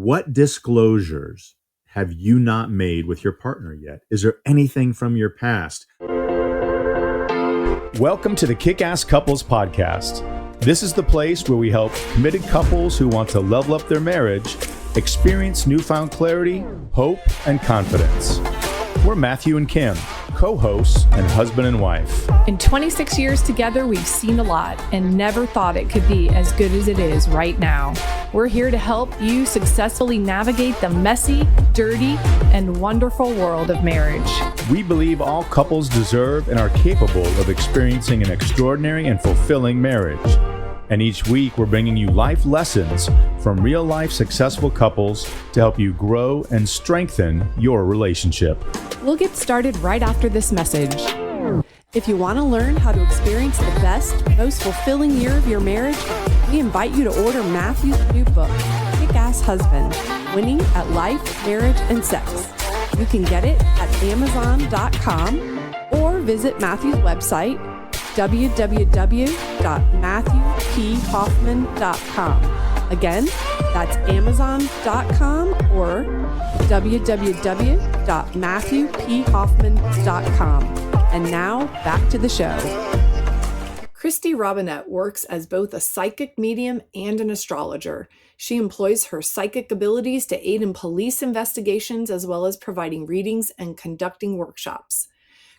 What disclosures have you not made with your partner yet? Is there anything from your past? Welcome to the Kickass Couples Podcast. This is the place where we help committed couples who want to level up their marriage experience newfound clarity, hope, and confidence. We're Matthew and Kim, co-hosts and husband and wife. In 26 years together, we've seen a lot and never thought it could be as good as it is right now. We're here to help you successfully navigate the messy, dirty, and wonderful world of marriage. We believe all couples deserve and are capable of experiencing an extraordinary and fulfilling marriage. And each week, we're bringing you life lessons from real-life successful couples to help you grow and strengthen your relationship. We'll get started right after this message. If you want to learn how to experience the best, most fulfilling year of your marriage, we invite you to order Matthew's new book, Kickass Husband, Winning at Life, Marriage, and Sex. You can get it at Amazon.com or visit Matthew's website, www.matthewphoffman.com. Again, that's Amazon.com or www.matthewphoffman.com. And now, back to the show. Kristy Robinett works as both a psychic medium and an astrologer. She employs her psychic abilities to aid in police investigations as well as providing readings and conducting workshops.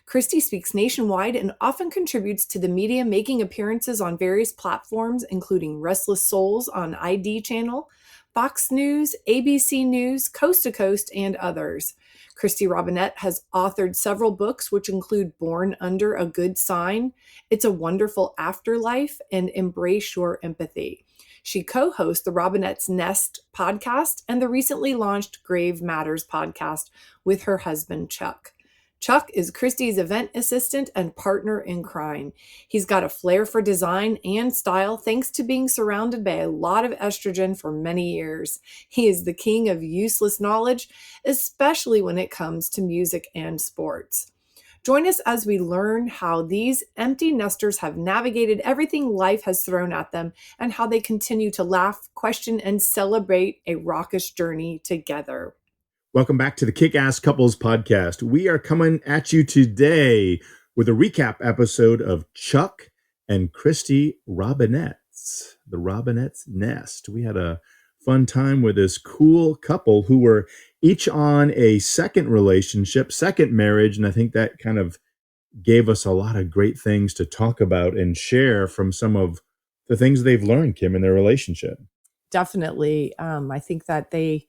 Kristy speaks nationwide and often contributes to the media, making appearances on various platforms, including Restless Souls on ID Channel, Fox News, ABC News, Coast to Coast, and others. Kristy Robinett has authored several books, which include Born Under a Good Sign, It's a Wonderful Afterlife, and Embrace Your Empathy. She co-hosts the Robinett's Nest podcast and the recently launched Grave Matters podcast with her husband, Chuck. Chuck is Kristy's event assistant and partner in crime. He's got a flair for design and style thanks to being surrounded by a lot of estrogen for many years. He is the king of useless knowledge, especially when it comes to music and sports. Join us as we learn how these empty nesters have navigated everything life has thrown at them and how they continue to laugh, question, and celebrate a raucous journey together. Welcome back to the Kickass Couples Podcast. We are coming at you today with a recap episode of Chuck and Kristy Robinett, the Robinett's Nest. We had a fun time with this cool couple who were each on a second relationship, second marriage, and I think that kind of gave us a lot of great things to talk about and share from some of the things they've learned, Kim, in their relationship. Definitely. I think that they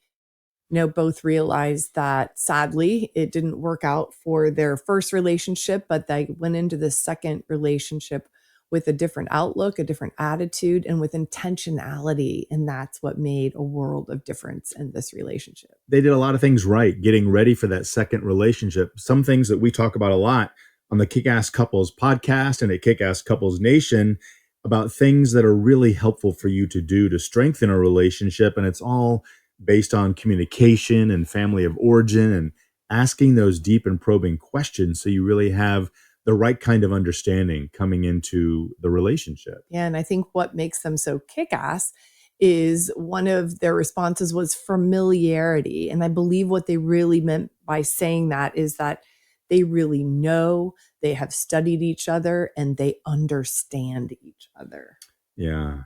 both realized that sadly it didn't work out for their first relationship, but they went into the second relationship with a different outlook, a different attitude, and with intentionality. And that's what made a world of difference in this relationship. They did a lot of things right, getting ready for that second relationship. Some things that we talk about a lot on the Kickass Couples podcast and at Kickass Couples Nation about things that are really helpful for you to do to strengthen a relationship. And it's all based on communication and family of origin and asking those deep and probing questions so you really have the right kind of understanding coming into the relationship. Yeah, and I think what makes them so kick-ass is one of their responses was familiarity. And I believe what they really meant by saying that is that they really know, they have studied each other, and they understand each other. Yeah,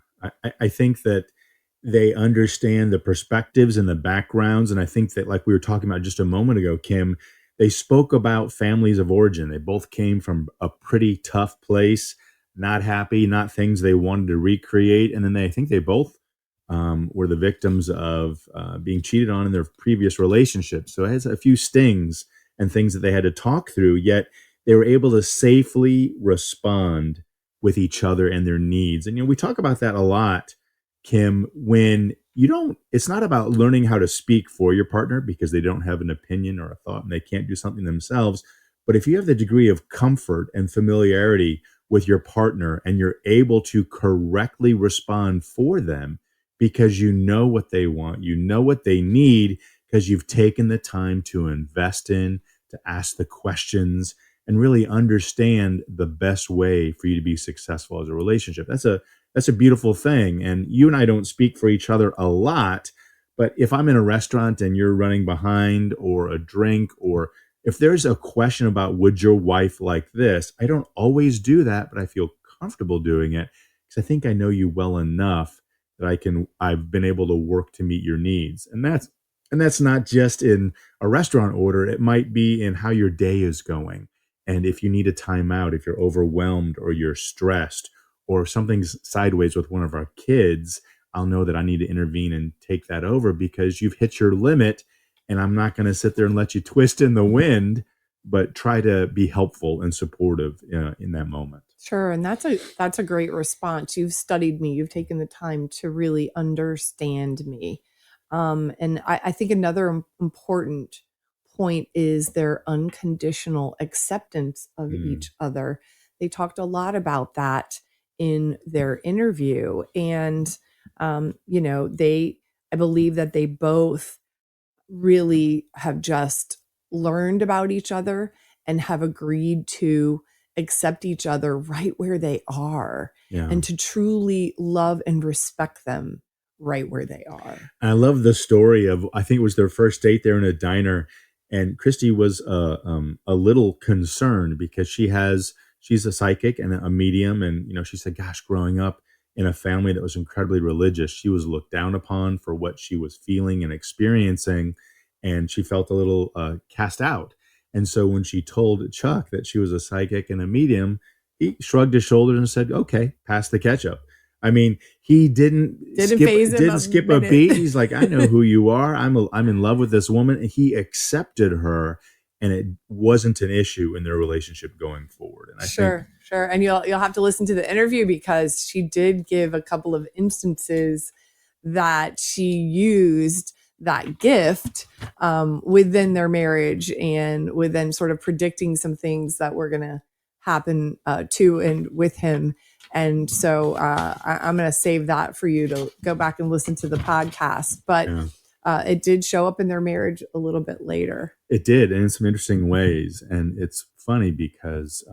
I think that they understand the perspectives and the backgrounds. And I think that, like we were talking about just a moment ago, Kim, they spoke about families of origin. They both came from a pretty tough place, not happy, not things they wanted to recreate. And then I think they both were the victims of being cheated on in their previous relationships. So it has a few stings and things that they had to talk through, yet they were able to safely respond with each other and their needs. And, we talk about that a lot, Kim, when it's not about learning how to speak for your partner because they don't have an opinion or a thought and they can't do something themselves. But if you have the degree of comfort and familiarity with your partner and you're able to correctly respond for them because you know what they want, you know what they need, because you've taken the time to invest in, to ask the questions and really understand the best way for you to be successful as a relationship. That's a beautiful thing. And you and I don't speak for each other a lot, But if I'm in a restaurant and you're running behind, or a drink, or if there's a question about would your wife like this, I don't always do that, but I feel comfortable doing it because I think I know you well enough that I've been able to work to meet your needs. And that's not just in a restaurant order. It might be in how your day is going. And if you need a timeout, if you're overwhelmed or you're stressed, or something's sideways with one of our kids, I'll know that I need to intervene and take that over because you've hit your limit, and I'm not going to sit there and let you twist in the wind, but try to be helpful and supportive in that moment. Sure, and that's a great response. You've studied me. You've taken the time to really understand me. And I think another important point is their unconditional acceptance of Mm, each other. They talked a lot about that in their interview, and I believe that they both really have just learned about each other and have agreed to accept each other right where they are, yeah. and to truly love and respect them right where they are. I love the story of, I think it was their first date there in a diner, and Christy was a little concerned because she's a psychic and a medium, and she said, "Gosh, growing up in a family that was incredibly religious, she was looked down upon for what she was feeling and experiencing, and she felt a little cast out." And so when she told Chuck that she was a psychic and a medium, he shrugged his shoulders and said, "Okay, pass the ketchup." I mean, he Didn't phase him a skip a minute. beat. He's like, "I know who you are. I'm in love with this woman." And he accepted her, and it wasn't an issue in their relationship going forward. And I think, Sure. And you'll have to listen to the interview because she did give a couple of instances that she used that gift within their marriage, and within sort of predicting some things that were going to happen to and with him. And so I'm going to save that for you to go back and listen to the podcast. But yeah, it did show up in their marriage a little bit later. it did, and in some interesting ways. And it's funny because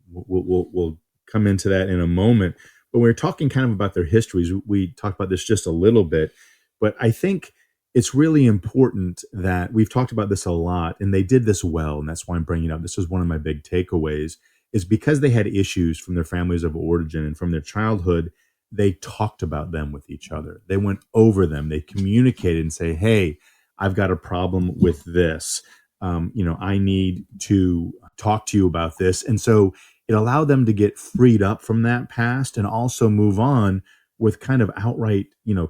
we'll come into that in a moment. But we're talking kind of about their histories. We talked about this just a little bit, but I think it's really important that we've talked about this a lot, and they did this well, and that's why I'm bringing it up. This is one of my big takeaways, is because they had issues from their families of origin and from their childhood. They talked about them with each other. They went over them. They communicated and say, "Hey, I've got a problem with this. I need to talk to you about this." And so it allowed them to get freed up from that past and also move on with kind of outright,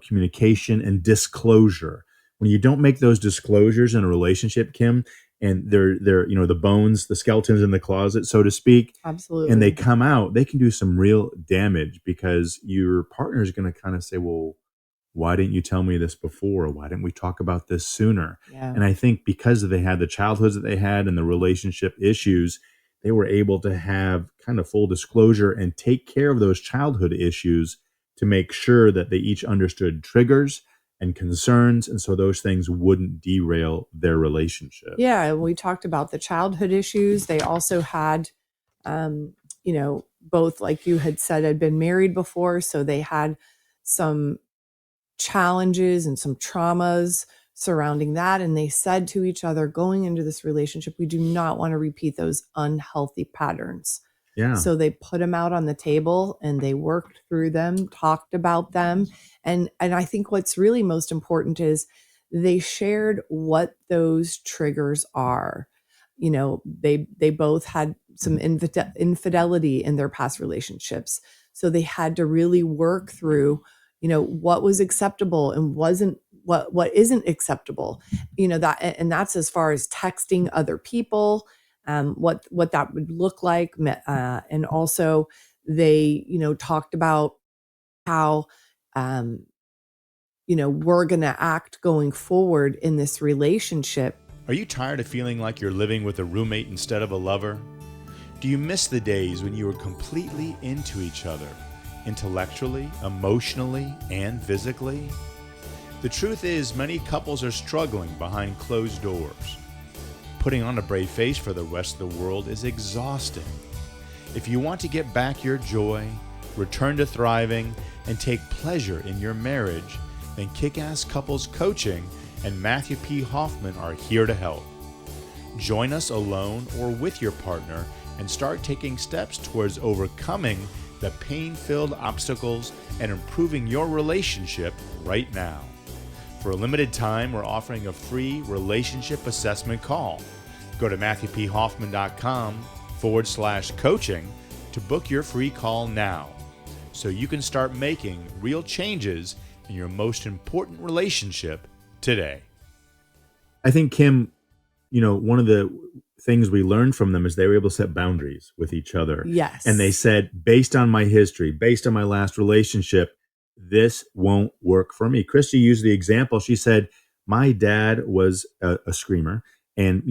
communication and disclosure. When you don't make those disclosures in a relationship, Kim, and they're the bones, the skeletons in the closet, so to speak, and they Absolutely. come out, they can do some real damage because your partner is going to kind of say, "Well, why didn't you tell me this before? Why didn't we talk about this sooner?" Yeah. And I think because they had the childhoods that they had and the relationship issues, they were able to have kind of full disclosure and take care of those childhood issues to make sure that they each understood triggers and concerns. And so those things wouldn't derail their relationship. Yeah, we talked about the childhood issues. They also had, both, like you had said, had been married before. So they had some challenges and some traumas surrounding that. And they said to each other, going into this relationship, we do not want to repeat those unhealthy patterns. Yeah. So they put them out on the table and they worked through them, talked about them. And I think what's really most important is they shared what those triggers are. They both had some infidelity in their past relationships. So they had to really work through, what was acceptable and wasn't, what isn't acceptable, and that's as far as texting other people, what that would look like. And also they, talked about how, we're going to act going forward in this relationship. Are you tired of feeling like you're living with a roommate instead of a lover? Do you miss the days when you were completely into each other, intellectually, emotionally, and physically? The truth is, many couples are struggling behind closed doors. Putting on a brave face for the rest of the world is exhausting. If you want to get back your joy, return to thriving, and take pleasure in your marriage, then Kickass Couples Coaching and Matthew P. Hoffman are here to help. Join us alone or with your partner and start taking steps towards overcoming the pain-filled obstacles and improving your relationship right now. For a limited time, we're offering a free relationship assessment call. Go to MatthewPHoffman.com/coaching to book your free call now so you can start making real changes in your most important relationship today. I think, Kim, one of the things we learned from them is they were able to set boundaries with each other. Yes. And they said, based on my history, based on my last relationship, this won't work for me. Kristy used the example. She said, my dad was a screamer. And,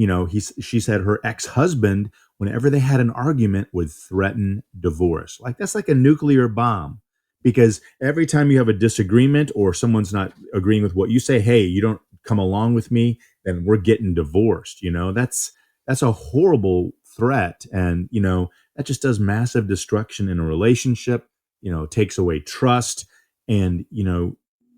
she said her ex-husband, whenever they had an argument, would threaten divorce. Like, that's like a nuclear bomb. Because every time you have a disagreement or someone's not agreeing with what you say, hey, you don't come along with me, then we're getting divorced. That's a horrible threat. And, that just does massive destruction in a relationship, takes away trust. And,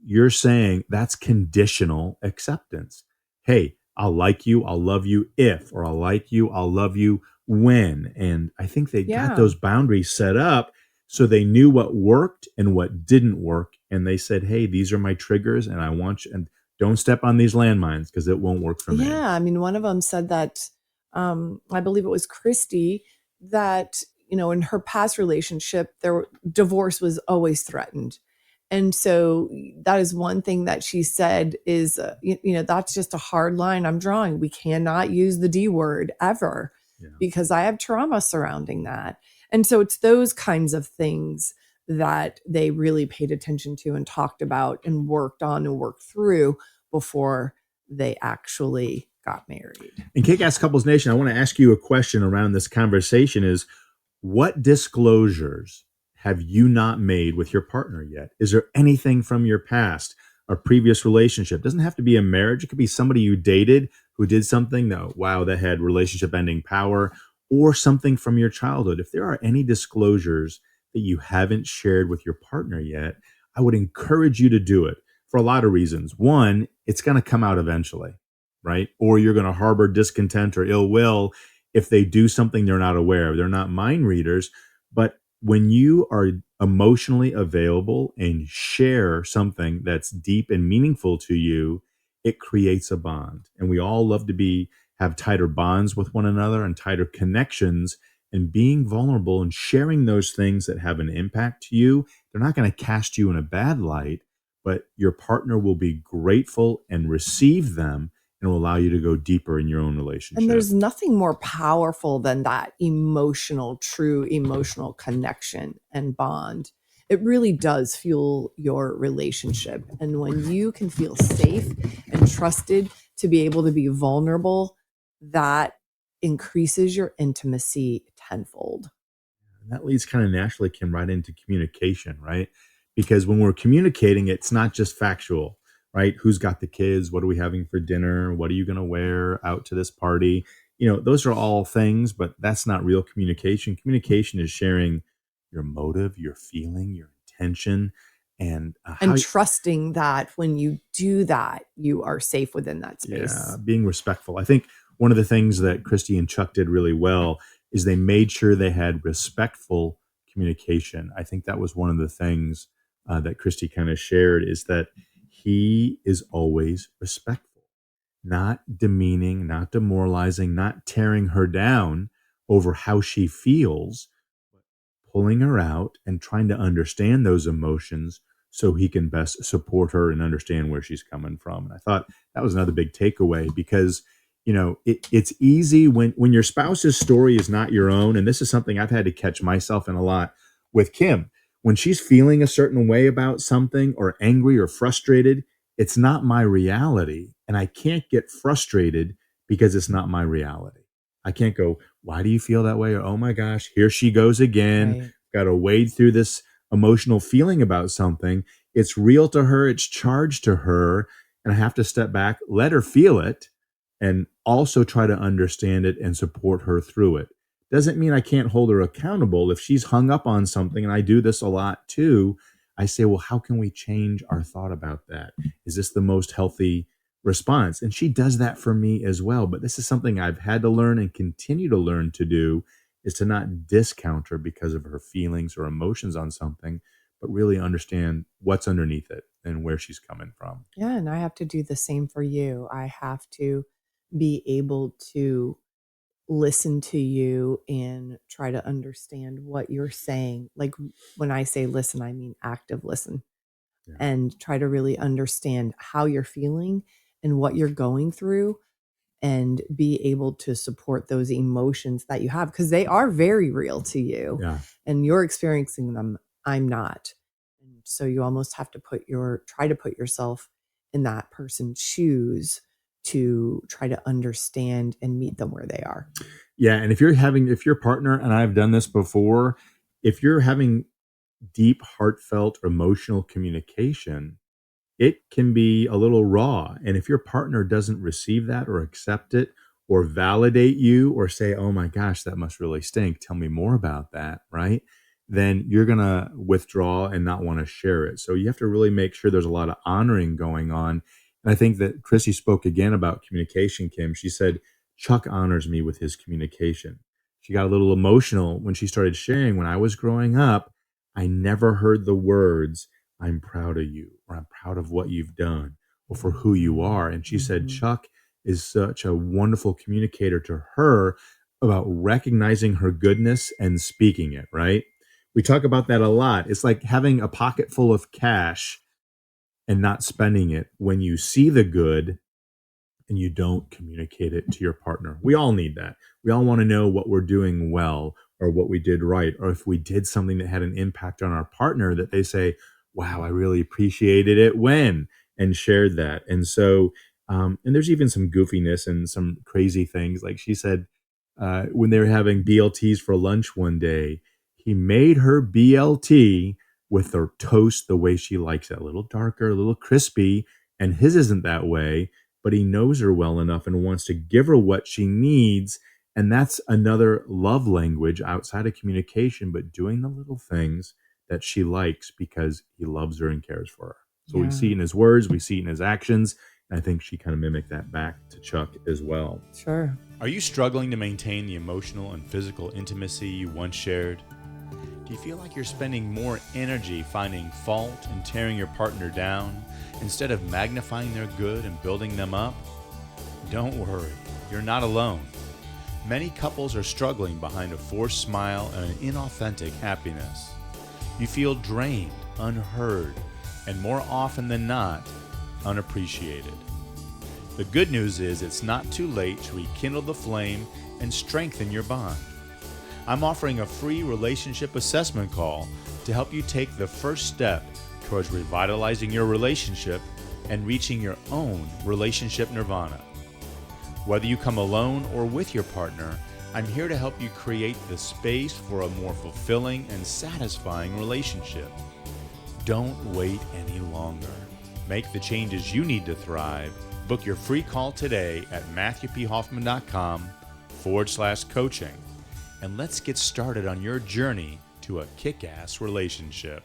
you're saying that's conditional acceptance. Hey, I'll like you, I'll love you if, or I'll like you, I'll love you when. And I think they got those boundaries set up so they knew what worked and what didn't work. And they said, hey, these are my triggers and I want you, and don't step on these landmines because it won't work for me. Yeah. I mean, one of them said that, I believe it was Kristy, that, in her past relationship, divorce was always threatened. And so that is one thing that she said is, that's just a hard line I'm drawing. We cannot use the D word ever because I have trauma surrounding that. And so it's those kinds of things that they really paid attention to and talked about and worked on and worked through before they actually got married. In Kickass Couples Nation, I want to ask you a question around this conversation is, what disclosures have you not made with your partner yet? Is there anything from your past or previous relationship? It doesn't have to be a marriage. It could be somebody you dated who did something that had relationship ending power, or something from your childhood. If there are any disclosures that you haven't shared with your partner yet, I would encourage you to do it for a lot of reasons. One, it's going to come out eventually, right? Or you're going to harbor discontent or ill will if they do something they're not aware of. They're not mind readers, but when you are emotionally available and share something that's deep and meaningful to you, it creates a bond. And we all love to have tighter bonds with one another and tighter connections, and being vulnerable and sharing those things that have an impact to you. They're not going to cast you in a bad light, but your partner will be grateful and receive them, and will allow you to go deeper in your own relationship. And there's nothing more powerful than that true emotional connection and bond. It really does fuel your relationship. And when you can feel safe and trusted to be able to be vulnerable, that increases your intimacy tenfold. And that leads kind of naturally, Kim, right into communication, right? Because when we're communicating, it's not just factual, right? Who's got the kids? What are we having for dinner? What are you going to wear out to this party? Those are all things, but that's not real communication. Communication is sharing your motive, your feeling, your intention, and trusting that when you do that, you are safe within that space. Yeah, being respectful. I think one of the things that Kristy and Chuck did really well is they made sure they had respectful communication. I think that was one of the things that Kristy kind of shared, is that he is always respectful, not demeaning, not demoralizing, not tearing her down over how she feels, but pulling her out and trying to understand those emotions so he can best support her and understand where she's coming from. And I thought that was another big takeaway, because it's easy when your spouse's story is not your own. And this is something I've had to catch myself in a lot with Kim. When she's feeling a certain way about something, or angry or frustrated, it's not my reality. And I can't get frustrated because it's not my reality. I can't go, why do you feel that way? Or, oh my gosh, here she goes again. Right. Got to wade through this emotional feeling about something. It's real to her. It's charged to her. And I have to step back, let her feel it, and also try to understand it and support her through it. Doesn't mean I can't hold her accountable if she's hung up on something, and I do this a lot too. I say, well, how can we change our thought about that? Is this the most healthy response? And she does that for me as well. But this is something I've had to learn and continue to learn to do, is to not discount her because of her feelings or emotions on something, but really understand what's underneath it and where she's coming from. Yeah, and I have to do the same for you. I have to be able to listen to you and try to understand what you're saying. Like when I say listen, I mean active listen, Yeah. and try to really understand how you're feeling and what you're going through, and be able to support those emotions that you have, because they are very real to you Yeah. and you're experiencing them. I'm not. And so you almost have to try to put yourself in that person's shoes to try to understand and meet them where they are. Yeah. And if your partner, and I've done this before, if you're having deep, heartfelt, emotional communication, it can be a little raw. And if your partner doesn't receive that or accept it or validate you or say, oh my gosh, that must really stink, tell me more about that, right? Then you're going to withdraw and not want to share it. So you have to really make sure there's a lot of honoring going on. And I think that Kristy spoke again about communication, Kim. She said, Chuck honors me with his communication. She got a little emotional when she started sharing, when I was growing up, I never heard the words, I'm proud of you, or I'm proud of what you've done, or for who you are. And she said, Chuck is such a wonderful communicator to her about recognizing her goodness and speaking it, right? We talk about that a lot. It's like having a pocket full of cash and not spending it. When you see the good and you don't communicate it to your partner. We all need that. We all want to know what we're doing well or what we did right, or if we did something that had an impact on our partner, that they say, wow, I really appreciated it when, and shared that. And so, and there's even some goofiness and some crazy things. Like she said, when they were having BLTs for lunch one day, he made her BLT with the toast the way she likes it, a little darker, a little crispy, and his isn't that way, but he knows her well enough and wants to give her what she needs. And that's another love language outside of communication, but doing the little things that she likes because he loves her and cares for her. So we see it in his words, we see it in his actions. And I think she kind of mimicked that back to Chuck as well. Sure. Are you struggling to maintain the emotional and physical intimacy you once shared? Do you feel like you're spending more energy finding fault and tearing your partner down instead of magnifying their good and building them up? Don't worry, you're not alone. Many couples are struggling behind a forced smile and an inauthentic happiness. You feel drained, unheard, and more often than not, unappreciated. The good news is it's not too late to rekindle the flame and strengthen your bond. I'm offering a free relationship assessment call to help you take the first step towards revitalizing your relationship and reaching your own relationship nirvana. Whether you come alone or with your partner, I'm here to help you create the space for a more fulfilling and satisfying relationship. Don't wait any longer. Make the changes you need to thrive. Book your free call today at matthewphoffman.com/coaching. And let's get started on your journey to a kick-ass relationship.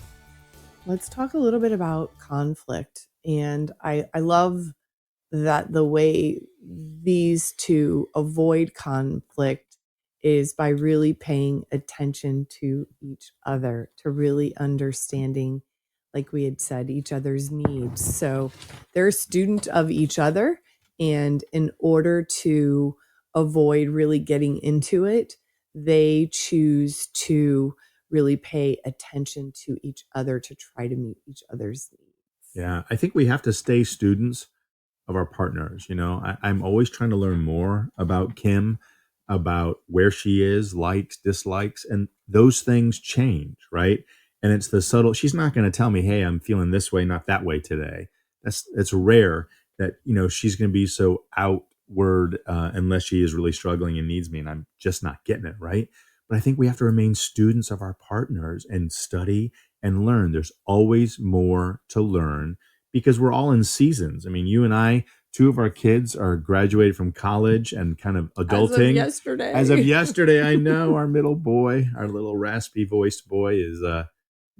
Let's talk a little bit about conflict. And I love that the way these two avoid conflict is by really paying attention to each other, to really understanding, like we had said, each other's needs. So they're a student of each other. And in order to avoid really getting into it, they choose to really pay attention to each other to try to meet each other's needs. Yeah, I think we have to stay students of our partners. You know, I'm always trying to learn more about Kim, about where she is, likes, dislikes, and those things change, right? And it's the subtle, she's not going to tell me, hey, I'm feeling this way, not that way today. It's rare that, you know, she's going to be so outward unless she is really struggling and needs me and I'm just not getting it, right? But I think we have to remain students of our partners and study and learn. There's always more to learn because we're all in seasons. I mean, you and I, two of our kids are graduated from college and kind of adulting. Yesterday. As of yesterday, I know our middle boy, our little raspy voiced boy is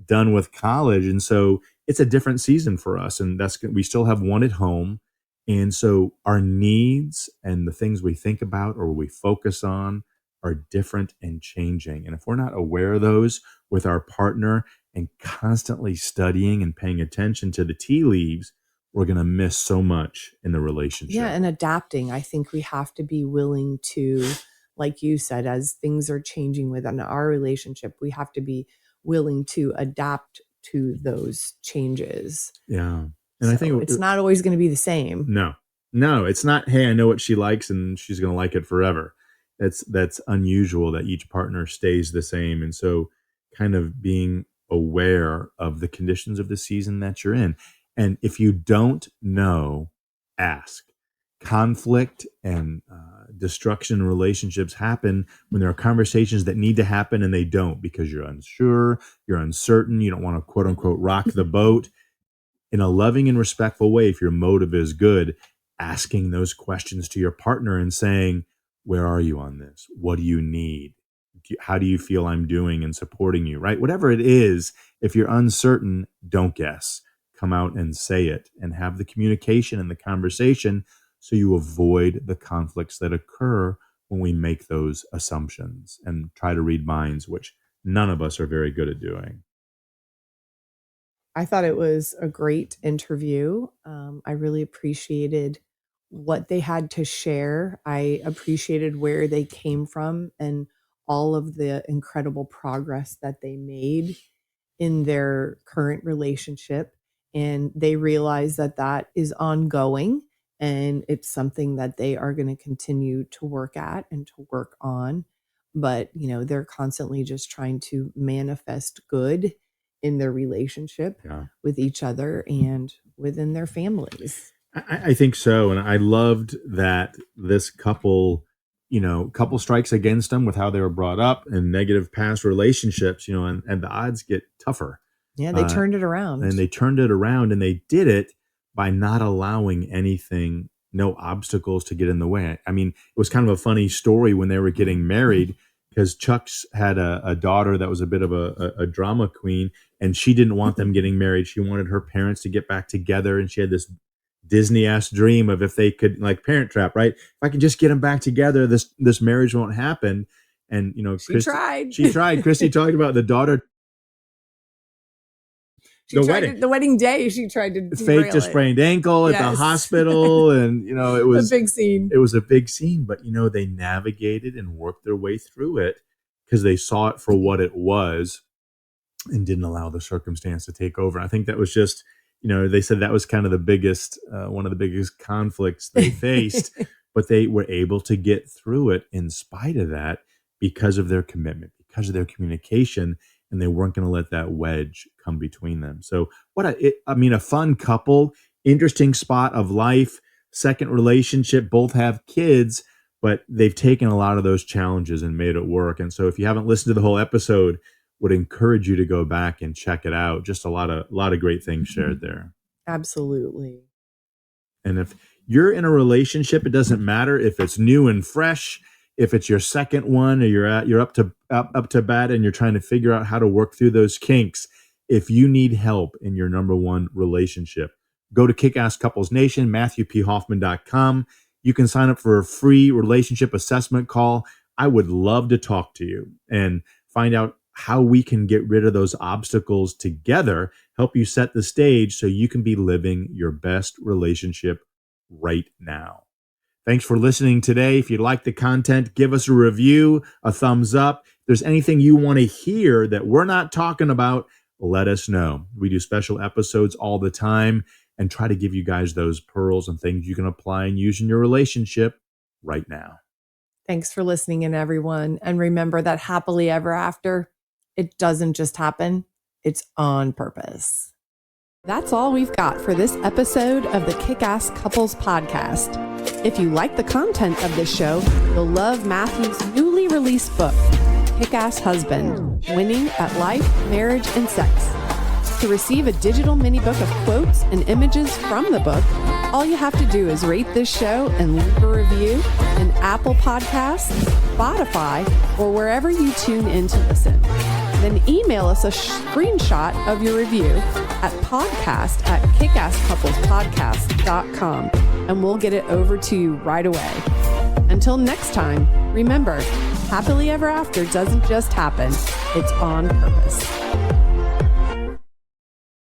done with college. And so it's a different season for us. And we still have one at home. And so our needs and the things we think about or we focus on are different and changing. And if we're not aware of those with our partner and constantly studying and paying attention to the tea leaves, we're going to miss so much in the relationship. Yeah, and adapting. I think we have to be willing to, like you said, as things are changing within our relationship, we have to be willing to adapt to those changes. Yeah. And I think it's not always going to be the same. No, it's not, hey, I know what she likes and she's going to like it forever. That's unusual that each partner stays the same. And so kind of being aware of the conditions of the season that you're in. And if you don't know, ask. Conflict and destruction in relationships happen when there are conversations that need to happen and they don't because you're unsure, you're uncertain, you don't want to quote unquote rock the boat. In a loving and respectful way, if your motive is good, asking those questions to your partner and saying, where are you on this? What do you need? How do you feel I'm doing and supporting you, right? Whatever it is, if you're uncertain, don't guess. Come out and say it and have the communication and the conversation so you avoid the conflicts that occur when we make those assumptions and try to read minds, which none of us are very good at doing. I thought it was a great interview. I really appreciated what they had to share. I appreciated where they came from and all of the incredible progress that they made in their current relationship. And they realize that that is ongoing and it's something that they are going to continue to work at and to work on. But, they're constantly just trying to manifest good in their relationship with each other and within their families. I think so. And I loved that this couple strikes against them with how they were brought up and negative past relationships, and the odds get tougher. Yeah, they turned it around. And they turned it around and they did it by not allowing anything, no obstacles to get in the way. I mean, it was kind of a funny story when they were getting married because Chuck's had a daughter that was a bit of a drama queen and she didn't want them getting married. She wanted her parents to get back together and she had this Disney-ass dream of if they could, like Parent Trap, right? If I can just get them back together, this marriage won't happen. And, she tried. Kristy talked about the daughter. The wedding day, she tried to fake a sprained ankle at the hospital. And, it was a big scene. It was a big scene, but, they navigated and worked their way through it because they saw it for what it was and didn't allow the circumstance to take over. I think that was just, they said that was kind of the biggest, one of the biggest conflicts they faced, but they were able to get through it in spite of that because of their commitment, because of their communication, and they weren't going to let that wedge come between them. So a fun couple, interesting spot of life, second relationship, both have kids, but they've taken a lot of those challenges and made it work. And so if you haven't listened to the whole episode, would encourage you to go back and check it out. Just a lot of great things shared there. Absolutely. And if you're in a relationship, it doesn't matter if it's new and fresh, if it's your second one, or you're up to bat and you're trying to figure out how to work through those kinks. If you need help in your number one relationship, go to Kickass Couples Nation, MatthewPHoffman.com. You can sign up for a free relationship assessment call. I would love to talk to you and find out how we can get rid of those obstacles together, help you set the stage so you can be living your best relationship right now. Thanks for listening today. If you like the content, give us a review, a thumbs up. If there's anything you want to hear that we're not talking about, let us know. We do special episodes all the time and try to give you guys those pearls and things you can apply and use in your relationship right now. Thanks for listening in, everyone. And remember that happily ever after, it doesn't just happen. It's on purpose. That's all we've got for this episode of the Kickass Couples Podcast. If you like the content of this show, you'll love Matthew's newly released book, Kickass Husband, Winning at Life, Marriage, and Sex. To receive a digital mini book of quotes and images from the book, all you have to do is rate this show and leave a review in Apple Podcasts, Spotify, or wherever you tune in to listen. Then email us a screenshot of your review at podcast@kickasscouplespodcast.com and we'll get it over to you right away. Until next time, remember, happily ever after doesn't just happen, it's on purpose.